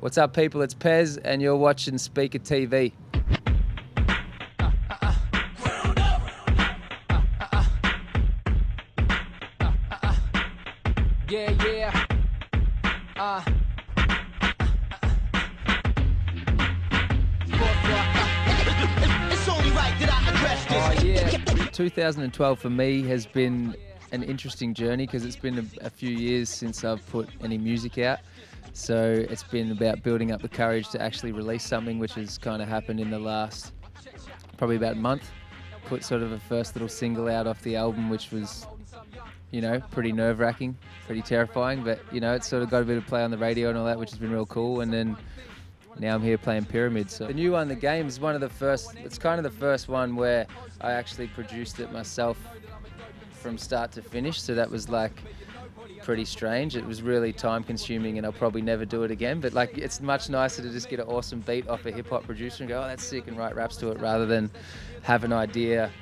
What's up, people? It's Pez, and you're watching Speaker TV. Yeah. It's only right that I address this. 2012 for me has been an interesting journey because it's been a few years since I've put any music out. So it's been about building up the courage to actually release something, which has kind of happened in the last probably about a month. Put sort of a first little single out off the album, which was, pretty nerve-wracking, pretty terrifying, but, it's sort of got a bit of play on the radio and all that, which has been real cool. And then now I'm here playing Pyramid. So the new one, The Game, is one of the first, it's kind of the first one where I actually produced it myself from start to finish. So that was like pretty strange. It was really time consuming and I'll probably never do it again, but like it's much nicer to just get an awesome beat off a hip hop producer and go, oh, that's sick, and write raps to it, rather than have an idea,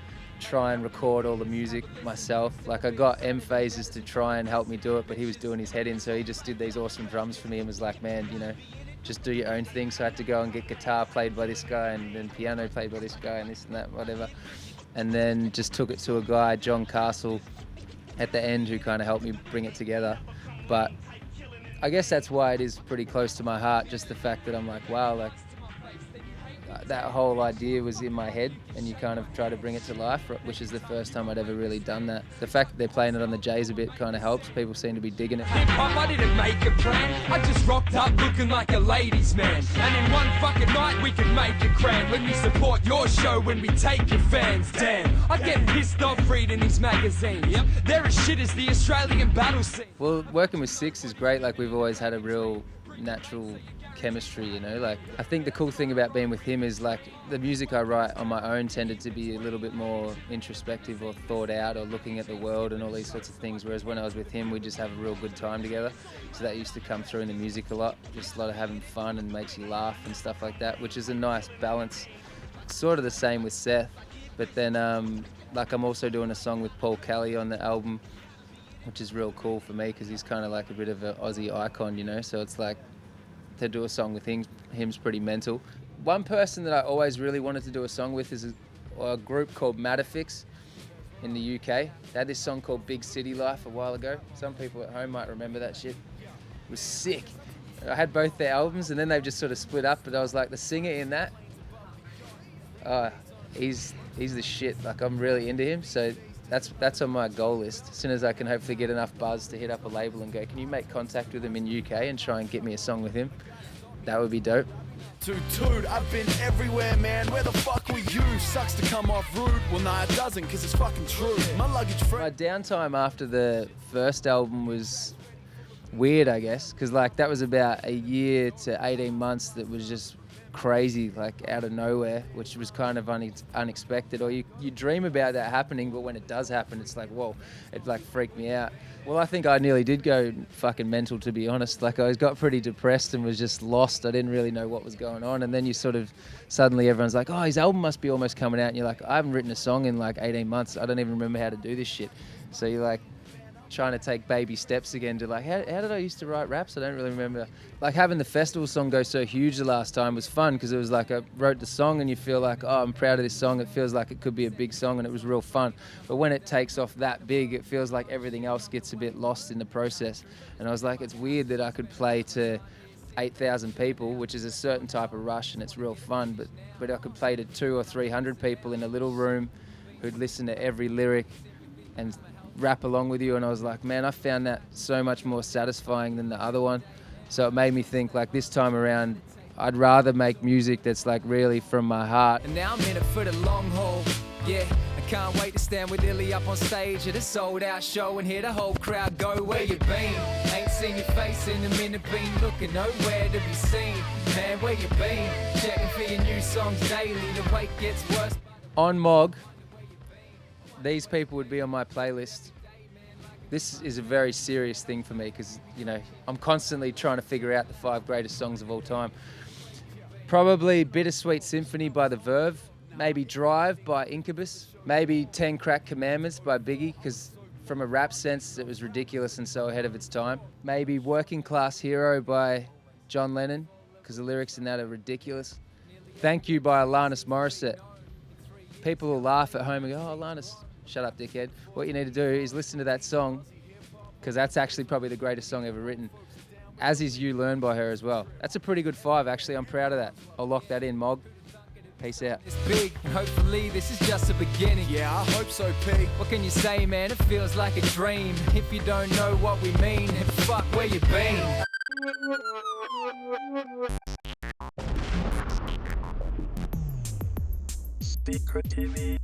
try and record all the music myself. Like I got M-Phases to try and help me do it, but he was doing his head in, so he just did these awesome drums for me and was like, man, just do your own thing. So I had to go and get guitar played by this guy and then piano played by this guy and this and that, whatever. And then just took it to a guy, John Castle, at the end, who kind of helped me bring it together. But I guess that's why it is pretty close to my heart, just the fact that I'm like, wow, like that whole idea was in my head and you kind of try to bring it to life, which is the first time I'd ever really done that. The fact that they're playing it on the J's a bit kind of helps. People seem to be digging it. Hip-hop, I didn't make a plan. I just rocked up looking like a ladies' man. And in one fucking night we can make it grand. When we support your show, when we take your fans. Damn, I get pissed off reading these magazines. Yep, they're as shit as the Australian battle scene. Well, working with Six is great. Like we've always had a real natural chemistry, like I think the cool thing about being with him is like the music I write on my own tended to be a little bit more introspective or thought out or looking at the world and all these sorts of things, whereas when I was with him we just have a real good time together. So that used to come through in the music a lot, just a lot of having fun and makes you laugh and stuff like that, which is a nice balance. It's sort of the same with Seth, but then like I'm also doing a song with Paul Kelly on the album, which is real cool for me because he's kind of like a bit of an Aussie icon, so it's like to do a song with him's pretty mental. One person that I always really wanted to do a song with is a group called Matterfix in the UK. They had this song called Big City Life a while ago. Some people at home might remember that shit. It was sick. I had both their albums and then they've just sort of split up, but I was like, the singer in that, he's the shit. Like I'm really into him, so that's on my goal list. As soon as I can hopefully get enough buzz to hit up a label and go, can you make contact with him in UK and try and get me a song with him? That would be dope. Toot, I've been everywhere, man. Where the fuck were you? Sucks to come off rude. Well, nah, it doesn't, because it's fucking true. My luggage My downtime after the first album was weird, I guess, because like that was about a year to 18 months that was just crazy, like out of nowhere, which was kind of unexpected. Or you dream about that happening, but when it does happen, it's like, whoa, it like freaked me out. Well, I think I nearly did go fucking mental, to be honest. Like I got pretty depressed and was just lost. I didn't really know what was going on. And then you sort of, suddenly everyone's like, oh, his album must be almost coming out. And you're like, I haven't written a song in like 18 months. I don't even remember how to do this shit. So you're like trying to take baby steps again to like, how did I used to write raps? I don't really remember. Like having the festival song go so huge the last time was fun because it was like I wrote the song and you feel like, oh, I'm proud of this song. It feels like it could be a big song and it was real fun. But when it takes off that big, it feels like everything else gets a bit lost in the process. And I was like, it's weird that I could play to 8,000 people, which is a certain type of rush and it's real fun, but I could play to 200 or 300 people in a little room who'd listen to every lyric and rap along with you. And I was like, man, I found that so much more satisfying than the other one. So it made me think like this time around, I'd rather make music that's like really from my heart. And now I'm in it for the long haul. Yeah, I can't wait to stand with Illy up on stage at a sold out show and hear the whole crowd go, where you been? Ain't seen your face in a minute, been looking nowhere to be seen. Man, where you been? Checking for your new songs daily, the wait gets worse. On Mog, these people would be on my playlist. This is a very serious thing for me because, I'm constantly trying to figure out the 5 greatest songs of all time. Probably Bittersweet Symphony by The Verve, maybe Drive by Incubus, maybe 10 Crack Commandments by Biggie, because from a rap sense it was ridiculous and so ahead of its time. Maybe Working Class Hero by John Lennon, because the lyrics in that are ridiculous. Thank You by Alanis Morissette. People will laugh at home and go, oh, Alanis, shut up, dickhead. What you need to do is listen to that song, because that's actually probably the greatest song ever written, as is You Learn by her as well. That's a pretty good 5, actually. I'm proud of that. I'll lock that in, Mog. Peace out. It's big, hopefully this is just a beginning. Yeah, I hope so, P. What can you say, man? It feels like a dream. If you don't know what we mean, then fuck where you been. Secret TV.